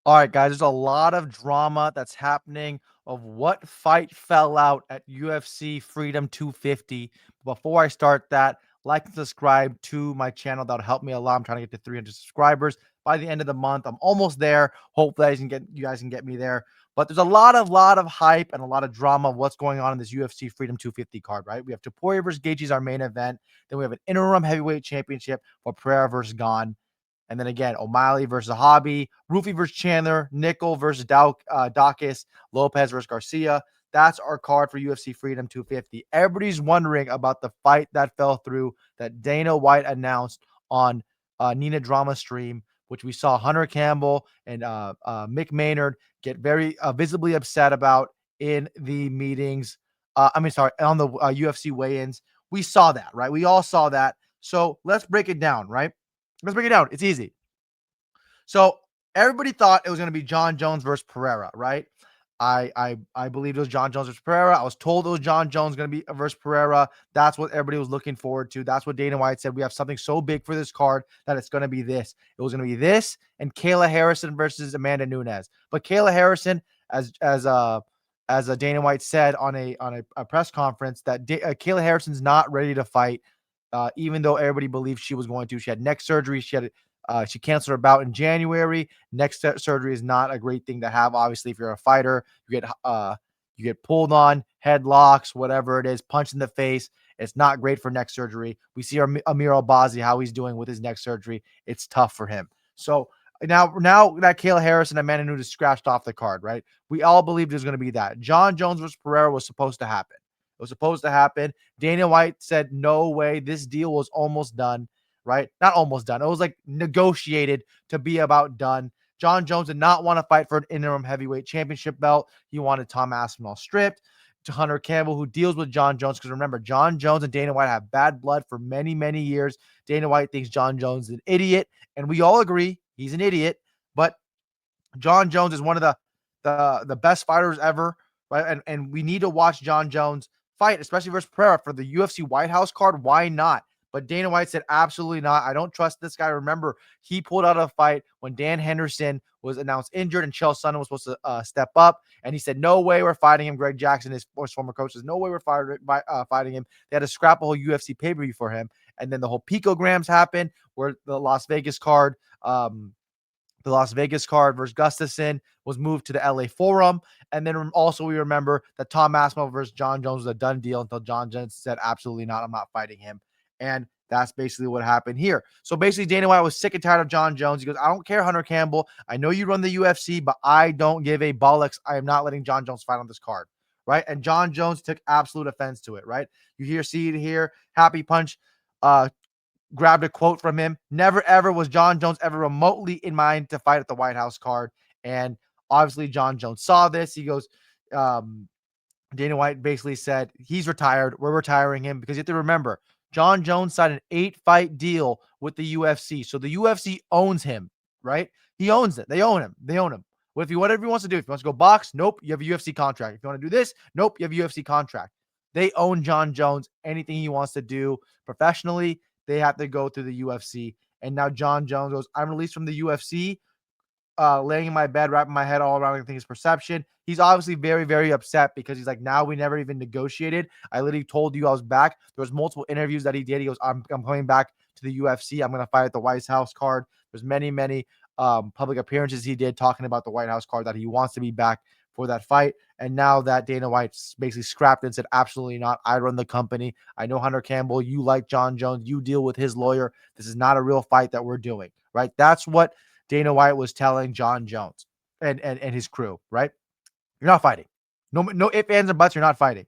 All right, guys, there's a lot of drama that's happening of what fight fell out at UFC Freedom 250. Before I start that, like and subscribe to my channel. That'll help me a lot. I'm trying to get to 300 subscribers by the end of the month. I'm almost there. Hopefully, you guys can get me there. But there's a lot of hype and a lot of drama of what's going on in this UFC Freedom 250 card, right? We have Topuria versus Gaethje's our main event. Then we have an interim heavyweight championship for Pereira versus Gane. And then again, O'Malley versus Hobby, Rufy versus Chandler, Nickel versus Dawkins, Lopez versus Garcia. That's our card for UFC Freedom 250. Everybody's wondering about the fight that fell through that Dana White announced on Nina Drama stream, which we saw Hunter Campbell and Mick Maynard get very visibly upset about in the meetings. On the UFC weigh-ins. We saw that, right? We all saw that. So let's break it down, right? Let's break it down. It's easy. So everybody thought it was going to be John Jones versus Pereira, right? I believe it was John Jones versus Pereira. I was told it was John Jones going to be versus Pereira. That's what everybody was looking forward to. That's what Dana White said. We have something so big for this card that it's going to be this. It was going to be this and Kayla Harrison versus Amanda Nunes. But Kayla Harrison, as Dana White said on a press conference, that Kayla Harrison's not ready to fight. Even though everybody believed she was going to. She had neck surgery. She canceled her bout in January. Neck surgery is not a great thing to have. Obviously, if you're a fighter, you get pulled on, headlocks, whatever it is, punched in the face. It's not great for neck surgery. We see Amir Albazi, how he's doing with his neck surgery. It's tough for him. So now that Kayla Harris and Amanda Nunes scratched off the card, right? We all believed it was going to be that. John Jones versus Pereira was supposed to happen. It was supposed to happen. Dana White said, no way. This deal was almost done, right? Not almost done. It was like negotiated to be about done. John Jones did not want to fight for an interim heavyweight championship belt. He wanted Tom Aspinall stripped. To Hunter Campbell, who deals with John Jones. Because remember, John Jones and Dana White have bad blood for many, many years. Dana White thinks John Jones is an idiot. And we all agree he's an idiot. But John Jones is one of the best fighters ever, right? And we need to watch John Jones fight, especially versus Pereira for the UFC White House card. Why not? But Dana White said, absolutely not. I don't trust this guy. Remember, he pulled out a fight when Dan Henderson was announced injured and Chael Sonnen was supposed to step up. And he said, no way we're fighting him. Greg Jackson, his former coach, says, no way we're fighting him. They had to scrap a whole UFC pay-per-view for him. And then the whole picograms happened where the Las Vegas card versus Gustafsson was moved to the LA Forum. And then also we remember that Tom Aspinall versus John Jones was a done deal until John Jones said, absolutely not, I'm not fighting him. And that's basically what happened here. So basically, Dana White was sick and tired of John Jones. He goes, I don't care, Hunter Campbell. I know you run the UFC, but I don't give a bollocks. I am not letting John Jones fight on this card. Right. And John Jones took absolute offense to it. Right. See it here. Happy Punch grabbed a quote from him. Never, ever was John Jones ever remotely in mind to fight at the White House card. And obviously, John Jones saw this. He goes, Dana White basically said, he's retired. We're retiring him because you have to remember, John Jones signed an 8-fight deal with the UFC. So the UFC owns him, right? He owns it. They own him. Whatever he wants to do. If he wants to go box, nope, you have a UFC contract. If you want to do this, nope, you have a UFC contract. They own John Jones. Anything he wants to do professionally, they have to go through the UFC. And now John Jones goes, I'm released from the UFC, laying in my bed, wrapping my head all around his perception. He's obviously very, very upset because he's like, now we never even negotiated. I literally told you I was back. There was multiple interviews that he did. He goes, I'm coming back to the UFC. I'm going to fight at the White House card. There's many, many public appearances he did talking about the White House card, that he wants to be back for that fight. And now that Dana White basically scrapped and said, absolutely not. I run the company. I know Hunter Campbell. You like John Jones. You deal with his lawyer. This is not a real fight that we're doing, right? That's what Dana White was telling John Jones and his crew, right? You're not fighting. No ifs, ands, and buts. You're not fighting.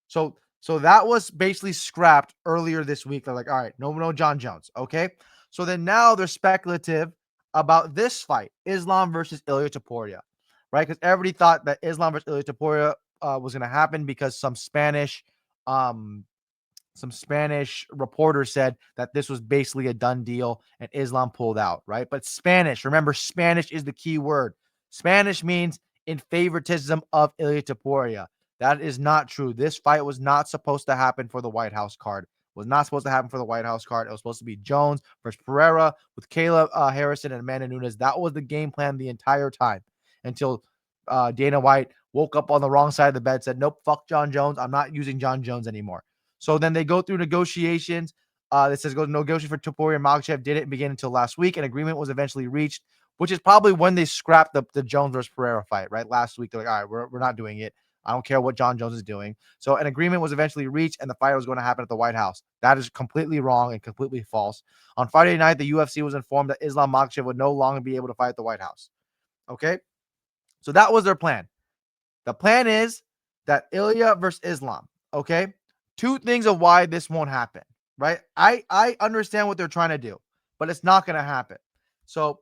So that was basically scrapped earlier this week. They're like, all right, no John Jones. Okay. So then now they're speculative about this fight, Islam versus Ilia Topuria, right? Because everybody thought that Islam versus Ilia Topuria was going to happen because some Spanish reporters said that this was basically a done deal and Islam pulled out, right? But Spanish, remember, Spanish is the key word. Spanish means in favoritism of Ilia Topuria. That is not true. This fight was not supposed to happen for the White House card. was not supposed to happen for the White House card. It was supposed to be Jones versus Pereira with Kayla Harrison and Amanda Nunes. That was the game plan the entire time until Dana White woke up on the wrong side of the bed, said, nope, fuck John Jones. I'm not using John Jones anymore. So then they go through negotiations. It says go to negotiation for Topuria and Makhachev. Didn't begin until last week. An agreement was eventually reached, which is probably when they scrapped the Jones versus Pereira fight, right? Last week, they're like, all right, we're not doing it. I don't care what John Jones is doing. So an agreement was eventually reached, and the fight was going to happen at the White House. That is completely wrong and completely false. On Friday night, the UFC was informed that Islam Makhachev would no longer be able to fight at the White House. Okay? So that was their plan. The plan is that Ilia versus Islam. Okay? Two things of why this won't happen, right? I understand what they're trying to do, but it's not going to happen. So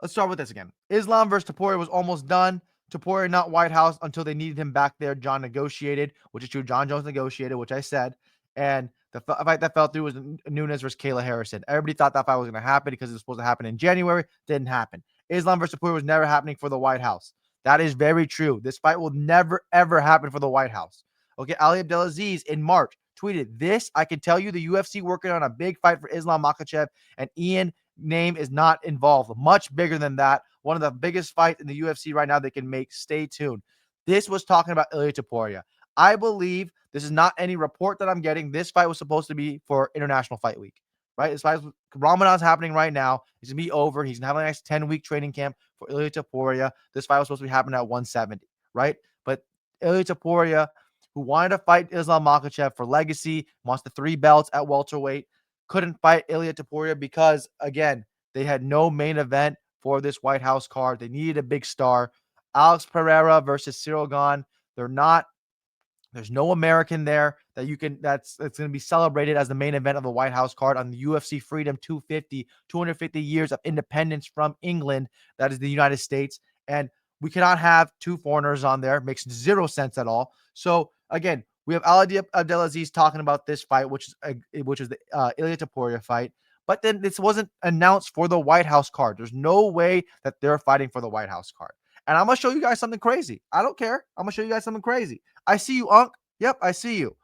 let's start with this again. Islam versus Topuria was almost done. Topuria not White House until they needed him back there. John negotiated, which is true. John Jones negotiated, which I said. And the fight that fell through was Nunes versus Kayla Harrison. Everybody thought that fight was going to happen because it was supposed to happen in January. Didn't happen. Islam versus Topuria was never happening for the White House. That is very true. This fight will never, ever happen for the White House. Okay, Ali Abdelaziz in March tweeted this. I can tell you the UFC working on a big fight for Islam Makhachev, and Ian name is not involved. Much bigger than that. One of the biggest fights in the UFC right now they can make. Stay tuned. This was talking about Ilia Topuria. I believe this is not any report that I'm getting. This fight was supposed to be for International Fight Week, right? This fight, Ramadan's happening right now. He's going to be over. He's going to have a nice 10-week training camp for Ilia Topuria. This fight was supposed to be happening at 170, right? But Ilia Topuria, who wanted to fight Islam Makhachev for legacy, wants the 3 belts at welterweight, couldn't fight Ilia Topuria because, again, they had no main event for this White House card. They needed a big star. Alex Pereira versus Cyril Gane. There's no American there that's going to be celebrated as the main event of the White House card on the UFC Freedom 250 years of independence from England. That is the United States. And we cannot have 2 foreigners on there. It makes zero sense at all. So again, we have Ali Abdelaziz talking about this fight, which is the Ilia Topuria fight. But then this wasn't announced for the White House card. There's no way that they're fighting for the White House card. And I'm going to show you guys something crazy. I don't care. I'm going to show you guys something crazy. I see you, Unc. Yep, I see you.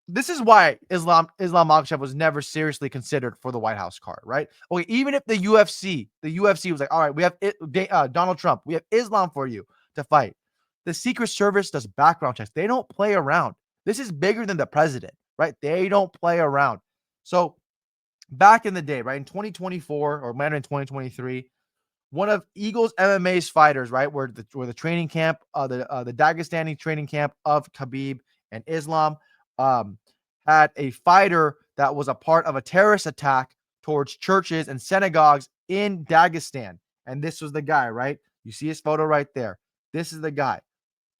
This is why Islam Makhachev was never seriously considered for the White House card, right? Okay, even if the UFC was like, all right, we have Donald Trump. We have Islam for you to fight. The Secret Service does background checks. They don't play around. This is bigger than the president, right? They don't play around. So back in the day, right, in 2024 or later in 2023, one of Eagles MMA's fighters, right, where the training camp, the Dagestani training camp of Khabib and Islam, had a fighter that was a part of a terrorist attack towards churches and synagogues in Dagestan. And this was the guy, right? You see his photo right there. This is the guy.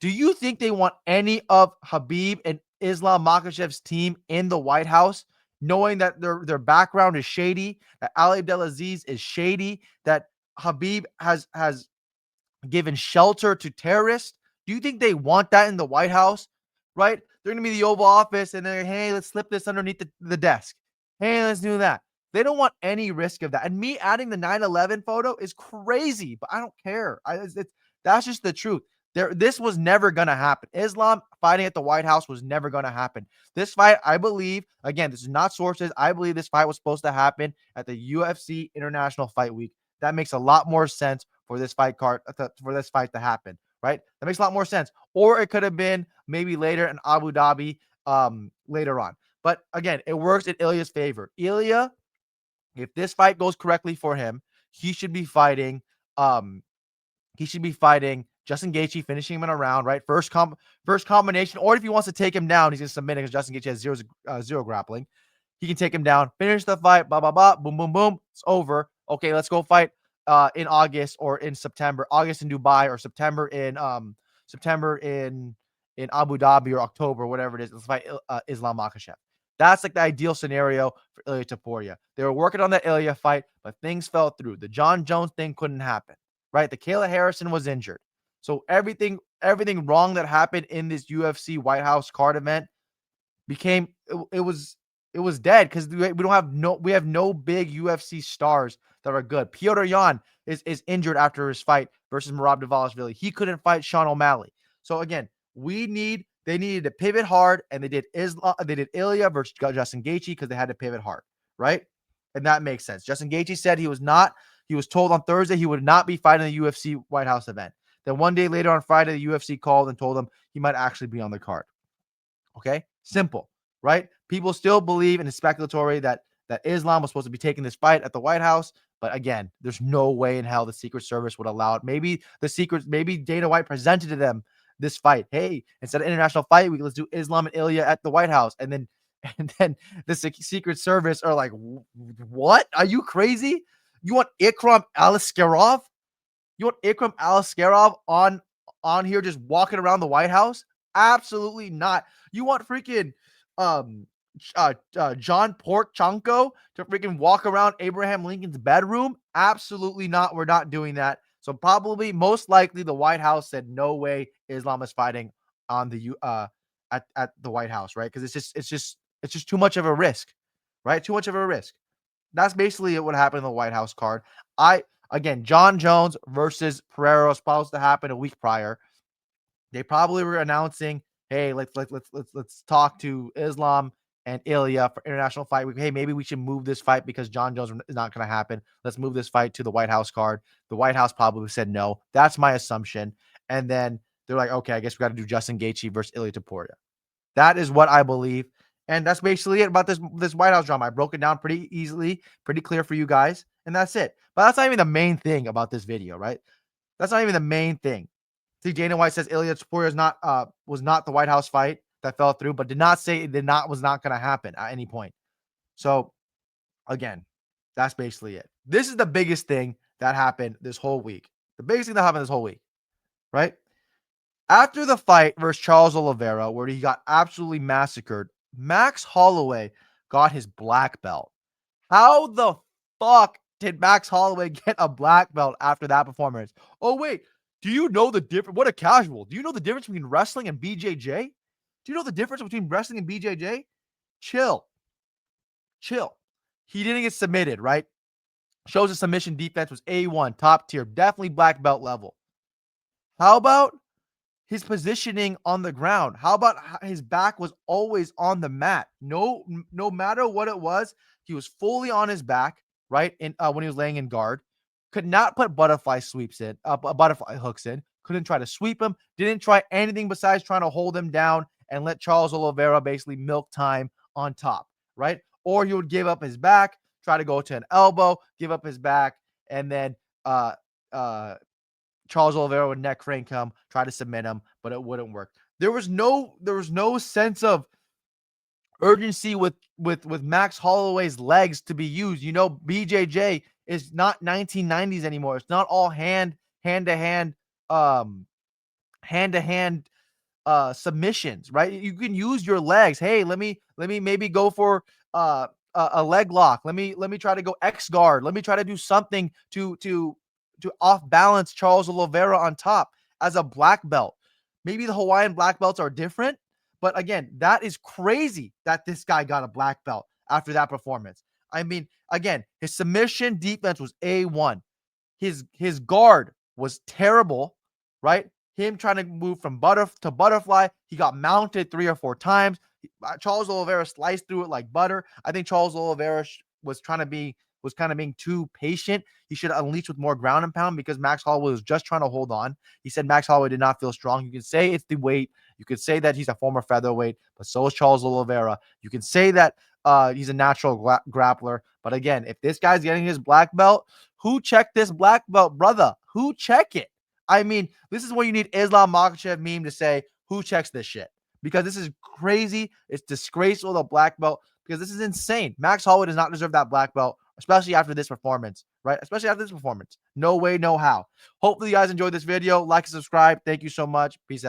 Do you think they want any of Khabib and Islam Makhachev's team in the White House, knowing that their background is shady, that Ali Abdelaziz is shady, that Khabib has given shelter to terrorists? Do you think they want that in the White House? Right? They're going to be the Oval Office and they're, hey, let's slip this underneath the desk. Hey, let's do that. They don't want any risk of that. And me adding the 9/11 photo is crazy, but I don't care. That's just the truth. This was never going to happen. Islam fighting at the White House was never going to happen. This fight, I believe, again, this is not sources. I believe this fight was supposed to happen at the UFC International Fight Week. That makes a lot more sense for this fight to happen, right? That makes a lot more sense. Or it could have been maybe later in Abu Dhabi later on. But again, it works in Ilia's favor. Ilia, if this fight goes correctly for him, he should be fighting Justin Gaethje, finishing him in a round, right? First combination, or if he wants to take him down, he's going to submit it because Justin Gaethje has zero grappling. He can take him down, finish the fight, blah, blah, blah, boom, boom, boom. It's over. Okay, let's go fight in August or in September. August in Dubai or September in Abu Dhabi or October, whatever it is. Let's fight Islam Makhachev. That's like the ideal scenario for Ilia Topuria. They were working on that Ilia fight, but things fell through. The John Jones thing couldn't happen, right? The Kayla Harrison was injured. So everything wrong that happened in this UFC White House card event became it was dead because we have no big UFC stars that are good. Piotr Jan is injured after his fight versus Merab Dvalishvili. He couldn't fight Sean O'Malley. So again, we need They needed to pivot hard, and they did Ilia versus Justin Gaethje because they had to pivot hard, right? And that makes sense. Justin Gaethje said he was told on Thursday he would not be fighting the UFC White House event. Then one day later on Friday, the UFC called and told him he might actually be on the card. Okay, simple, right? People still believe in the speculatory that Islam was supposed to be taking this fight at the White House, but again, there's no way in hell the Secret Service would allow it. Maybe Dana White presented to them this fight. Hey, instead of international fight, let's do Islam and Ilia at the White House, and then the Secret Service are like, what? Are you crazy? You want Ikram Aliskerov? You want Ikram Aliskerov on here just walking around the White House? Absolutely not. You want freaking John Portchanko to freaking walk around Abraham Lincoln's bedroom? Absolutely not. We're not doing that. So probably most likely the White House said no way Islam is fighting on the at the White House, right? Because it's just too much of a risk, right? Too much of a risk. That's basically what happened in the White House card. Again, John Jones versus Pereira was supposed to happen a week prior. They probably were announcing, hey, let's talk to Islam and Ilia for international fight. Hey, maybe we should move this fight because John Jones is not going to happen. Let's move this fight to the White House card. The White House probably said no. That's my assumption. And then they're like, okay, I guess we got to do Justin Gaethje versus Ilia Topuria. That is what I believe. And that's basically it about this White House drama. I broke it down pretty easily, pretty clear for you guys. And that's it. But that's not even the main thing about this video, right? That's not even the main thing. See, Dana White says Ilia Topuria was not the White House fight that fell through, but did not say it was not going to happen at any point. So again, that's basically it. This is the biggest thing that happened this whole week. The biggest thing that happened this whole week, right? After the fight versus Charles Oliveira, where he got absolutely massacred, Max Holloway got his black belt. How the fuck did Max Holloway get a black belt after that performance? Oh, wait. Do you know the difference? What a casual. Do you know the difference between wrestling and BJJ? Do you know the difference between wrestling and BJJ? Chill. He didn't get submitted, right? Shows his submission defense was A1, top tier, definitely black belt level. How about his positioning on the ground? How about his back was always on the mat? No matter what it was, he was fully on his back, right? When he was laying in guard, could not put butterfly hooks in. Couldn't try to sweep him. Didn't try anything besides trying to hold him down and let Charles Oliveira basically milk time on top, right? Or he would give up his back, try to go to an elbow, give up his back, and then Charles Oliveira would neck crank him, try to submit him, but it wouldn't work. There was no sense of urgency with Max Holloway's legs to be used. You know, BJJ is not 1990s anymore. It's not all hand to hand submissions, right? You can use your legs. Hey, let me maybe go for a leg lock. Let me try to go X guard. Let me try to do something to off balance Charles Oliveira on top as a black belt. Maybe the Hawaiian black belts are different, but again, that is crazy that this guy got a black belt after that performance. I mean, again, his submission defense was A1. His guard was terrible, right? Him trying to move from butterfly, he got mounted 3 or 4 times. Charles Oliveira sliced through it like butter. I think Charles Oliveira was kind of being too patient. He should have unleashed with more ground and pound because Max Holloway was just trying to hold on. He said Max Holloway did not feel strong. You can say it's the weight. You could say that he's a former featherweight, but so is Charles Oliveira. You can say that he's a natural grappler. But again, if this guy's getting his black belt, who checked this black belt, brother? Who check it? I mean, this is when you need Islam Makhachev meme to say, who checks this shit? Because this is crazy. It's disgraceful, the black belt, because this is insane. Max Holloway does not deserve that black belt, especially after this performance, right? Especially after this performance. No way, no how. Hopefully you guys enjoyed this video. Like and subscribe. Thank you so much. Peace out.